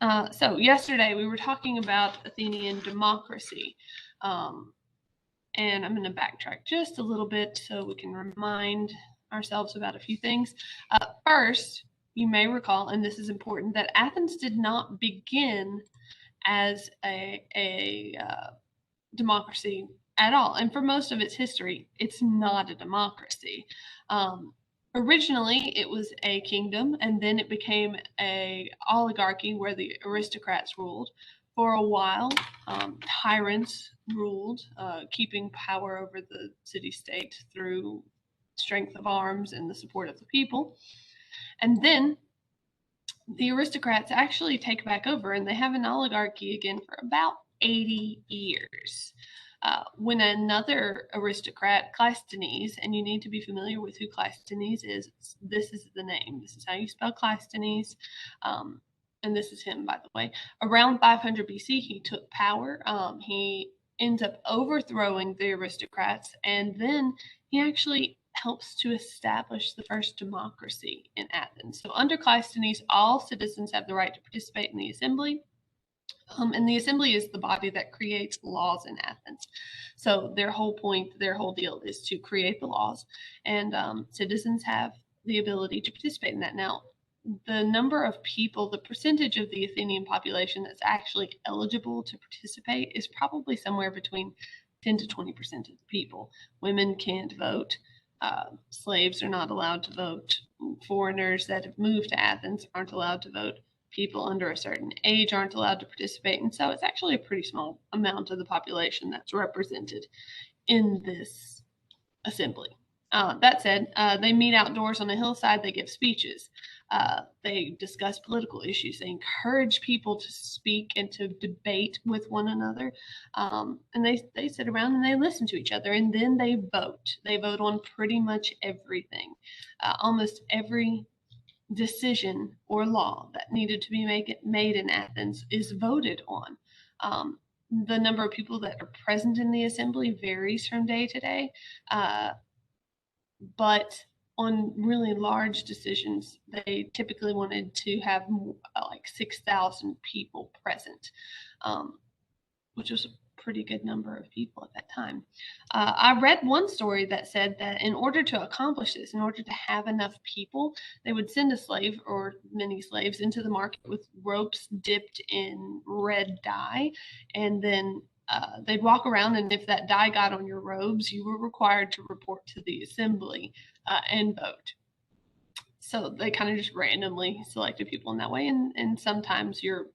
right. So yesterday we were talking about Athenian democracy. And I'm going to backtrack just a little bit so we can remind ourselves about a few things. First, you may recall, and this is important, that Athens did not begin as a democracy at all. And for most of its history, it's not a democracy. Originally, it was a kingdom, and then it became a oligarchy where the aristocrats ruled. For a while, tyrants ruled, keeping power over the city-state through strength of arms and the support of the people. And then the aristocrats actually take back over, and they have an oligarchy again for about 80 years. When another aristocrat, Cleisthenes, and you need to be familiar with who Cleisthenes is, this is the name. This is how you spell Cleisthenes. And this is him, by the way. Around 500 BC, he took power. He ends up overthrowing the aristocrats, and then he actually helps to establish the first democracy in Athens. So under Cleisthenes, all citizens have the right to participate in the assembly. And the assembly is the body that creates laws in Athens. So their whole point, their whole deal is to create the laws, and citizens have the ability to participate in that. Now, the number of people, the percentage of the Athenian population that's actually eligible to participate is probably somewhere between 10 to 20% of the people. Women can't vote. Slaves are not allowed to vote. Foreigners that have moved to Athens aren't allowed to vote. People under a certain age aren't allowed to participate. And so it's actually a pretty small amount of the population that's represented in this assembly. That said, they meet outdoors on a hillside. They give speeches. They discuss political issues. They encourage people to speak and to debate with one another. And they sit around and they listen to each other. And then they vote. They vote on pretty much everything. Almost every decision or law that needed to be made in Athens is voted on. The number of people that are present in the assembly varies from day to day, but on really large decisions, they typically wanted to have like 6,000 people present, which was a pretty good number of people at that time. I read one story that said that in order to accomplish this, in order to have enough people, they would send a slave or many slaves into the market with ropes dipped in red dye, and then they'd walk around, and if that dye got on your robes, you were required to report to the assembly and vote. So they kind of just randomly selected people in that way, and sometimes you're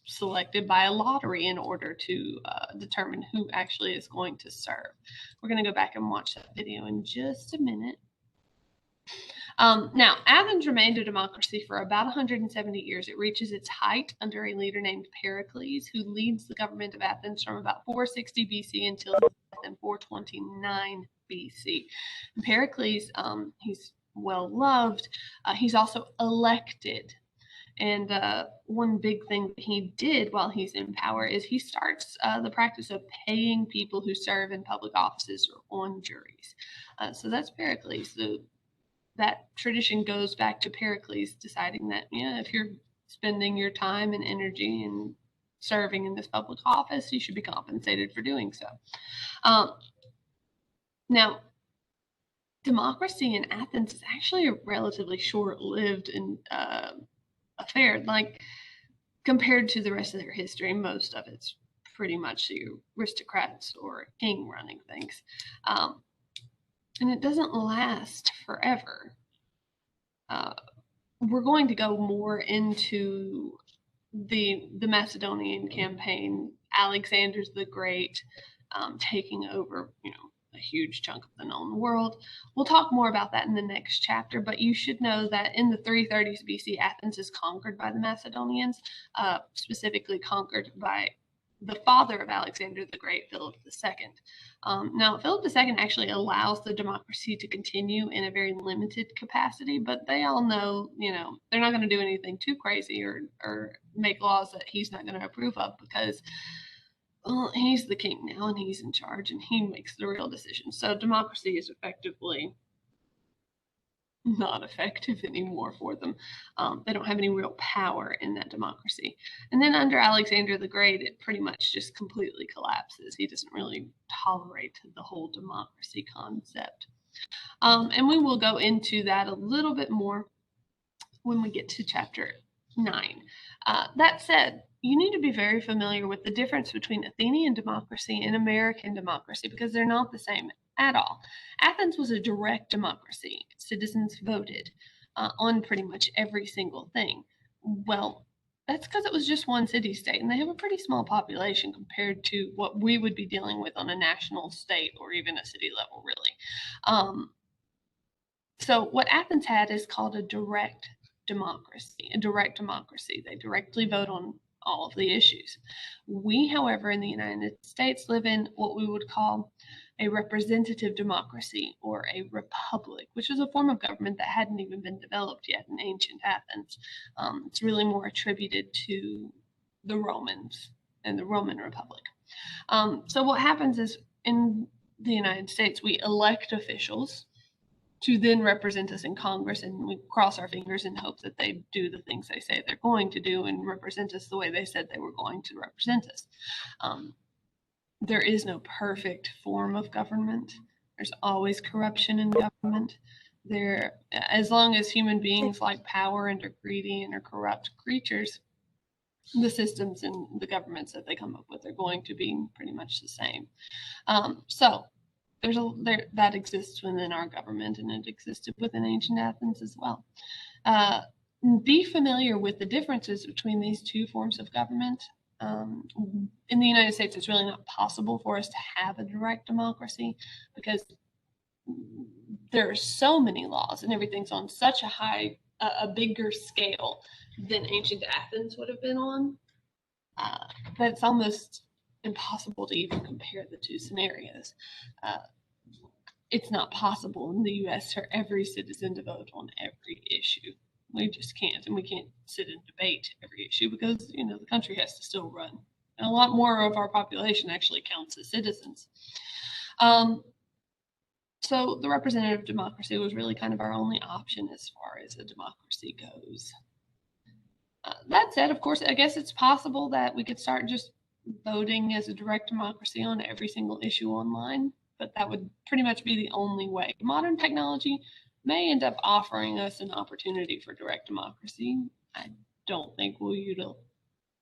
selected by a lottery in order to determine who actually is going to serve. We're going to go back and watch that video in just a minute. Now, Athens remained a democracy for about 170 years. It reaches its height under a leader named Pericles, who leads the government of Athens from about 460 BC until 429 BC. And Pericles, he's well loved. He's also elected. And one big thing that he did while he's in power is he starts the practice of paying people who serve in public offices or on juries. So that's Pericles. That tradition goes back to Pericles deciding that, if you're spending your time and energy and serving in this public office, you should be compensated for doing so. Now, democracy in Athens is actually a relatively short-lived and affair. Like, compared to the rest of their history, most of it's pretty much the aristocrats or a king running things. And it doesn't last forever. We're going to go more into the Macedonian campaign, Alexander the Great taking over, a huge chunk of the known world. We'll talk more about that in the next chapter, but you should know that in the 330s BC, Athens is conquered by the Macedonians, specifically conquered by the father of Alexander the Great, Philip II. Now, Philip II actually allows the democracy to continue in a very limited capacity, but they all know, they're not going to do anything too crazy or make laws that he's not going to approve of, because he's the king now and he's in charge and he makes the real decisions. So democracy is effectively not effective anymore for them. They don't have any real power in that democracy. And then under Alexander the Great, it pretty much just completely collapses. He doesn't really tolerate the whole democracy concept. And we will go into that a little bit more when we get to chapter 9. That said, you need to be very familiar with the difference between Athenian democracy and American democracy because they're not the same at all. Athens was a direct democracy. Citizens voted on pretty much every single thing. Well, that's because it was just one city state, and they have a pretty small population compared to what we would be dealing with on a national state or even a city level, really. So what Athens had is called a direct democracy. They directly vote on all of the issues. We, however, in the United States live in what we would call a representative democracy or a republic, which is a form of government that hadn't even been developed yet in ancient Athens. It's really more attributed to the Romans and the Roman Republic. So what happens is in the United States, we elect officials to then represent us in Congress, and we cross our fingers and hope that they do the things they say they're going to do and represent us the way they said they were going to represent us. There is no perfect form of government. There's always corruption in government. As long as human beings like power and are greedy and are corrupt creatures, the systems and the governments that they come up with are going to be pretty much the same. So that exists within our government, and it existed within ancient Athens as well. Be familiar with the differences between these two forms of government. In the United States, it's really not possible for us to have a direct democracy because there are so many laws and everything's on such a bigger scale than ancient Athens would have been on, that it's almost impossible to even compare the two scenarios. It's not possible in the US for every citizen to vote on every issue. We just can't, and we can't sit and debate every issue because, the country has to still run. And a lot more of our population actually counts as citizens. So the representative democracy was really kind of our only option as far as a democracy goes. That said, of course, I guess it's possible that we could start just voting as a direct democracy on every single issue online, but that would pretty much be the only way. Modern technology may end up offering us an opportunity for direct democracy. I don't think we'll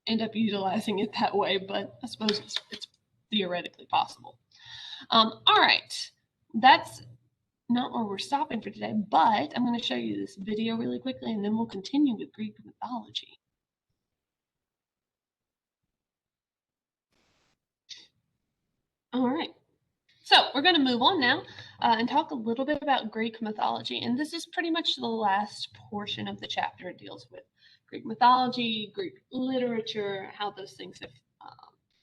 end up utilizing it that way, but I suppose it's theoretically possible. All right, that's not where we're stopping for today, but I'm going to show you this video really quickly, and then we'll continue with Greek mythology. All right. So we're going to move on now and talk a little bit about Greek mythology. And this is pretty much the last portion of the chapter. It deals with Greek mythology, Greek literature, how those things have,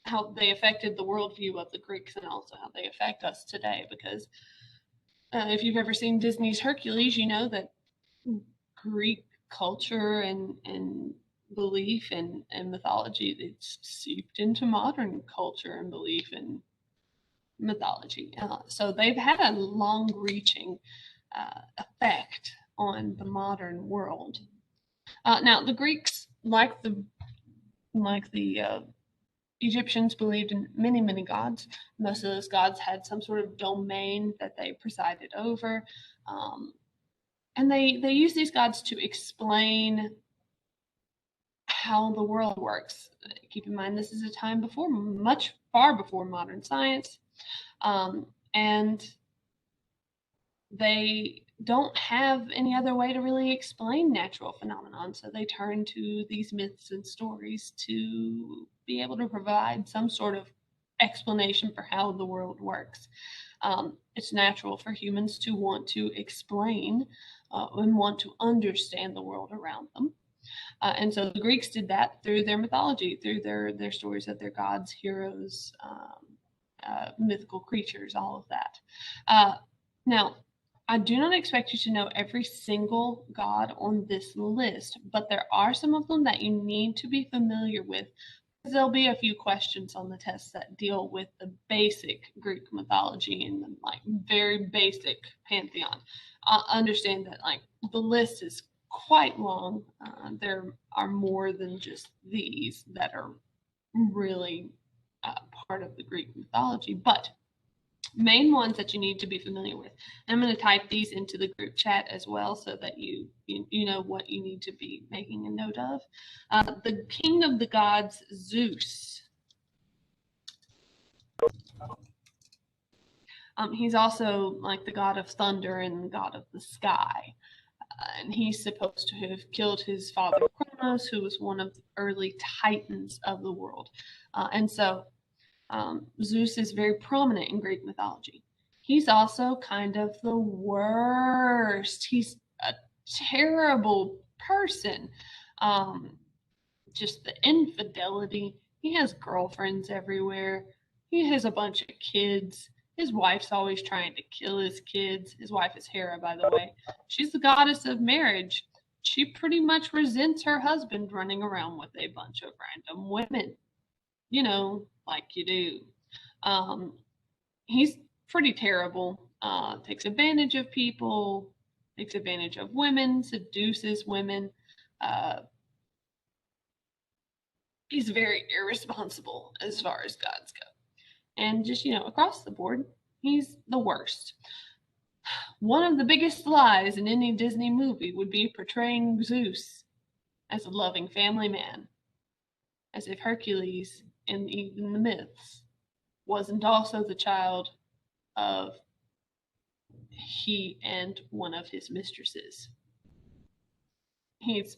how they affected the worldview of the Greeks, and also how they affect us today. Because if you've ever seen Disney's Hercules, you know that Greek culture and belief and mythology, it's seeped into modern culture and belief and mythology. So they've had a long-reaching effect on the modern world. Now, the Greeks, like the Egyptians, believed in many, many gods. Most of those gods had some sort of domain that they presided over. And they use these gods to explain how the world works. Keep in mind, this is a time far before modern science. And they don't have any other way to really explain natural phenomenon, so they turn to these myths and stories to be able to provide some sort of explanation for how the world works. It's natural for humans to want to explain and want to understand the world around them. And so the Greeks did that through their mythology, through their stories of their gods, heroes, mythical creatures, all of that. Now, I do not expect you to know every single god on this list, but there are some of them that you need to be familiar with there'll be a few questions on the test that deal with the basic Greek mythology and the like very basic pantheon. Understand that like the list is quite long. There are more than just these that are really part of the Greek mythology, but main ones that you need to be familiar with. I'm going to type these into the group chat as well so that you know what you need to be making a note of. The king of the gods, Zeus. He's also like the god of thunder and the god of the sky. And he's supposed to have killed his father Kronos, who was one of the early titans of the world. And so Zeus is very prominent in Greek mythology. He's also kind of the worst. He's a terrible person. Just the infidelity. He has girlfriends everywhere. He has a bunch of kids. His wife's always trying to kill his kids. His wife is Hera, by the way. She's the goddess of marriage. She pretty much resents her husband running around with a bunch of random women. You know, like you do. He's pretty terrible. Takes advantage of people, takes advantage of women, seduces women. He's very irresponsible as far as gods go. And just, across the board, he's the worst. One of the biggest lies in any Disney movie would be portraying Zeus as a loving family man, as if Hercules in even the myths wasn't also the child of he and one of his mistresses. He's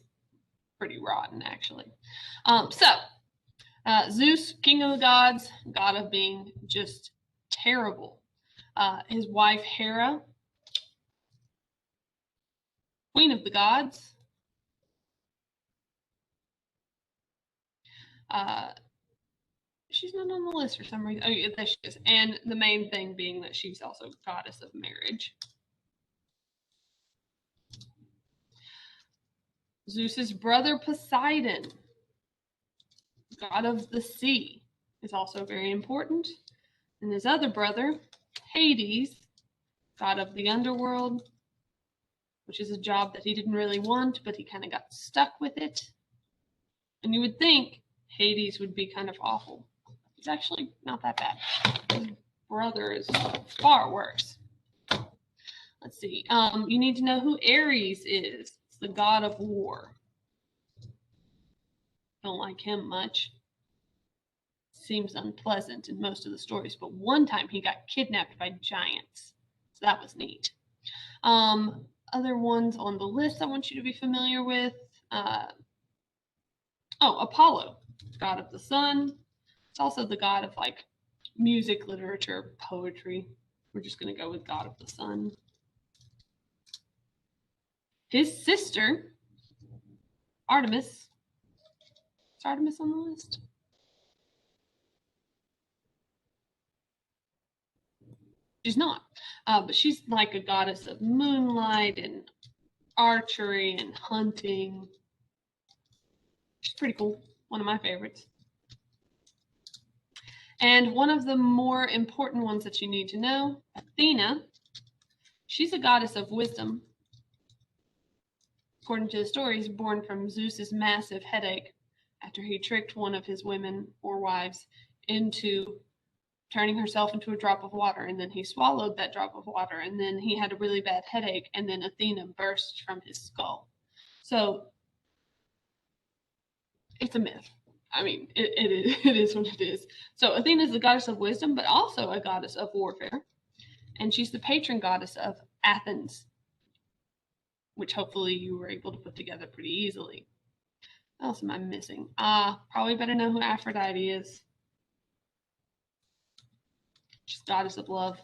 pretty rotten, actually. Zeus, king of the gods, god of being just terrible. His wife Hera, queen of the gods. She's not on the list for some reason. Oh, yeah, there she is. And the main thing being that she's also goddess of marriage. Zeus's brother Poseidon, god of the sea, is also very important. And his other brother, Hades, god of the underworld, which is a job that he didn't really want, but he kind of got stuck with it. And you would think Hades would be kind of awful. He's actually not that bad. His brother is far worse. Let's see. You need to know who Ares is. It's the god of war. Don't like him much. Seems unpleasant in most of the stories, but one time he got kidnapped by giants. So that was neat. Other ones on the list I want you to be familiar with. Apollo, god of the sun. It's also the god of like music, literature, poetry. We're just going to go with god of the sun. His sister, Artemis. Is Artemis on the list? She's not, but she's like a goddess of moonlight and archery and hunting. She's pretty cool. One of my favorites. And one of the more important ones that you need to know, Athena. She's a goddess of wisdom. According to the stories, born from Zeus's massive headache after he tricked one of his women or wives into turning herself into a drop of water, and then he swallowed that drop of water, and then he had a really bad headache, and then Athena burst from his skull. So it's a myth. I mean, it is what it is. So Athena is the goddess of wisdom, but also a goddess of warfare. And she's the patron goddess of Athens, which hopefully you were able to put together pretty easily. What else am I missing? Probably better know who Aphrodite is. She's goddess of love.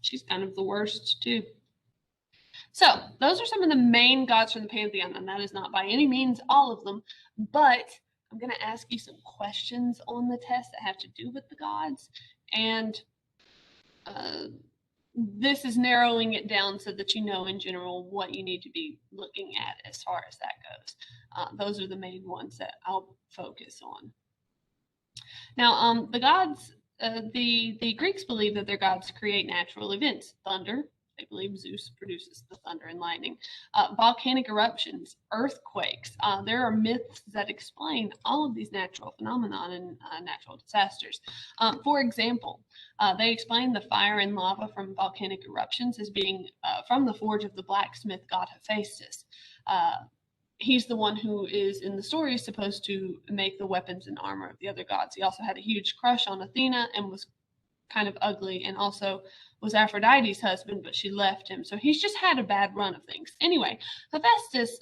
She's kind of the worst, too. So those are some of the main gods from the pantheon, and that is not by any means all of them, but I'm going to ask you some questions on the test that have to do with the gods, and this is narrowing it down so that you know in general what you need to be looking at as far as that goes. Those are the main ones that I'll focus on. Now, the gods, the Greeks believe that their gods create natural events. Thunder, they believe Zeus produces the thunder and lightning. Volcanic eruptions, earthquakes. There are myths that explain all of these natural phenomena and natural disasters. For example, they explain the fire and lava from volcanic eruptions as being from the forge of the blacksmith god Hephaestus. He's the one who is in the story supposed to make the weapons and armor of the other gods. He also had a huge crush on Athena and was kind of ugly, and also was Aphrodite's husband, but she left him. So he's just had a bad run of things. Anyway, Hephaestus,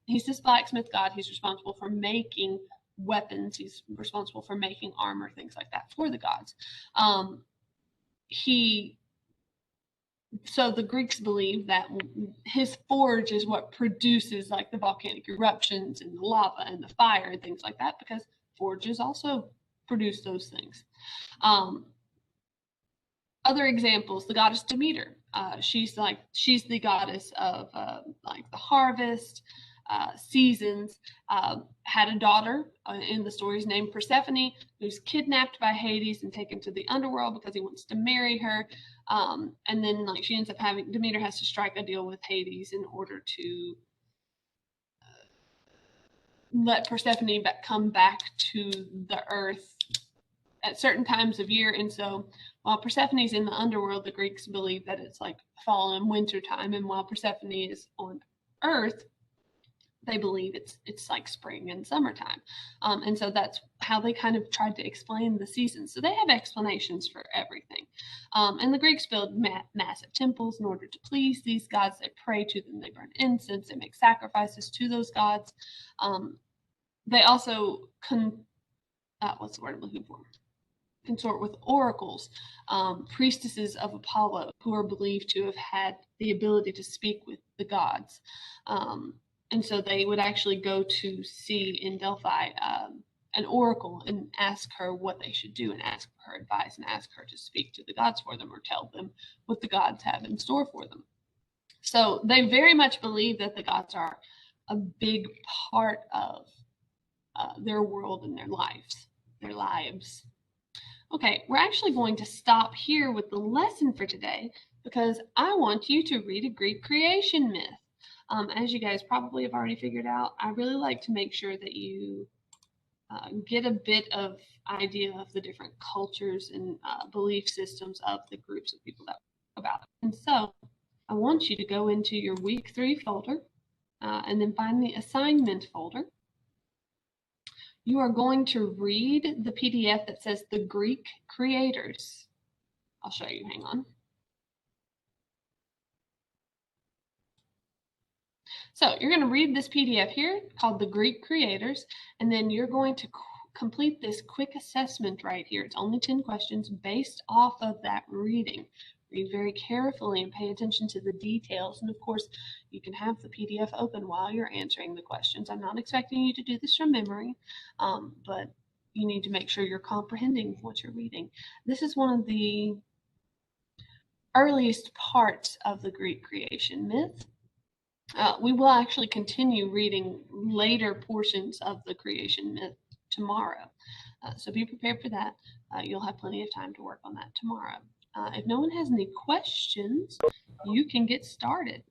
he's this blacksmith god. He's responsible for making weapons. He's responsible for making armor, things like that for the gods. So the Greeks believe that his forge is what produces like the volcanic eruptions and the lava and the fire and things like that, because forges also produce those things. Other examples, the goddess Demeter. She's the goddess of like the harvest, seasons. Had a daughter in the stories named Persephone, who's kidnapped by Hades and taken to the underworld because he wants to marry her. And then like she ends up having, Demeter has to strike a deal with Hades in order to let Persephone come back to the earth at certain times of year. And so while Persephone's in the underworld, the Greeks believe that it's like fall and winter time. And while Persephone is on earth, they believe it's like spring and summertime. And so that's how they kind of tried to explain the seasons. So they have explanations for everything. And the Greeks build massive temples in order to please these gods. They pray to them, they burn incense, they make sacrifices to those gods. They also what's the word I'm looking for? Consort with oracles, priestesses of Apollo, who are believed to have had the ability to speak with the gods. And so they would actually go to see in Delphi an oracle and ask her what they should do and ask for her advice and ask her to speak to the gods for them or tell them what the gods have in store for them. So they very much believe that the gods are a big part of their world and their lives. Okay, we're actually going to stop here with the lesson for today because I want you to read a Greek creation myth. As you guys probably have already figured out, I really like to make sure that you get a bit of idea of the different cultures and belief systems of the groups of people that about it. And so I want you to go into your week 3 folder and then find the assignment folder. You are going to read the PDF that says the Greek creators. I'll show you, hang on. So you're going to read this PDF here called the Greek creators, and then you're going to complete this quick assessment right here. It's only 10 questions based off of that reading. Read very carefully and pay attention to the details. And of course, you can have the PDF open while you're answering the questions. I'm not expecting you to do this from memory, but you need to make sure you're comprehending what you're reading. This is one of the earliest parts of the Greek creation myth. We will actually continue reading later portions of the creation myth tomorrow. So be prepared for that. You'll have plenty of time to work on that tomorrow. If no one has any questions, you can get started.